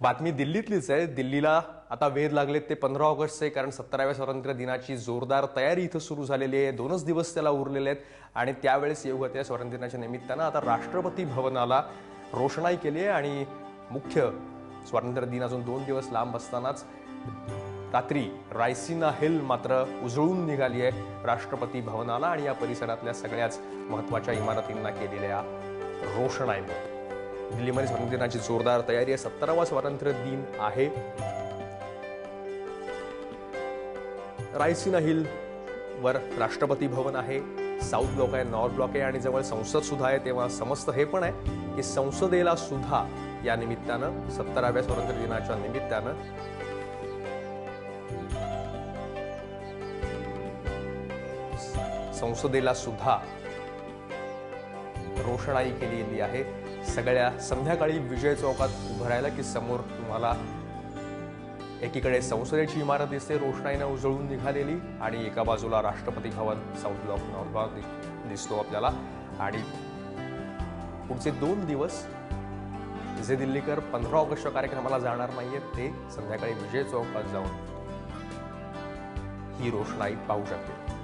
बातमी दिल्लीतलीच आहे. दिल्लीला आता वेध लागलेत ते 15 ऑगस्टचे, कारण 17व्या स्वातंत्र्य दिनाची जोरदार तयारी इथं सुरू झालेली आहे. 2च दिवस त्याला उरलेले आहेत आणि त्यावेळेस येऊ होत्या स्वातंत्र्य दिनाच्या निमित्तानं आता राष्ट्रपती भवनाला रोषणाई केली आहे आणि मुख्य स्वातंत्र्य दिन अजून 2 दिवस लांब असतानाच रात्री रायसिना हिल मात्र उजळून निघाली आहे राष्ट्रपती भवनाला आणि या परिसरातल्या सगळ्याच महत्वाच्या इमारतींना केलेल्या रोषणाईमुळे. दिल्लीमध्ये स्वातंत्र्य दिनाची जोरदार तयारी आहे. 17वा स्वातंत्र्य दिन आहे. रायसिना हिल वर राष्ट्रपती भवन आहे, साऊथ ब्लॉक आहे, नॉर्थ ब्लॉक आहे आणि जवळ संसद सुद्धा आहे. तेव्हा समजतं हे पण आहे की संसदेला सुद्धा या निमित्तानं 17व्या स्वातंत्र्य दिनाच्या निमित्तानं संसदेला सुद्धा रोषणाई केलेली आहे. सगळ्या संध्याकाळी विजय चौकात उभं राहिला की समोर तुम्हाला एकीकडे संसदेची इमारत दिसते रोषणाईनं उजळून निघालेली आणि एका बाजूला राष्ट्रपती भवन साऊथ ब्लॉक नॉर्थ ब्लॉक दिसतो आपल्याला. आणि पुढचे 2 दिवस जे दिल्लीकर 15 ऑगस्टच्या कार्यक्रमाला जाणार नाहीयेत ते संध्याकाळी विजय चौकात जाऊन ही रोषणाई पाहू शकतील.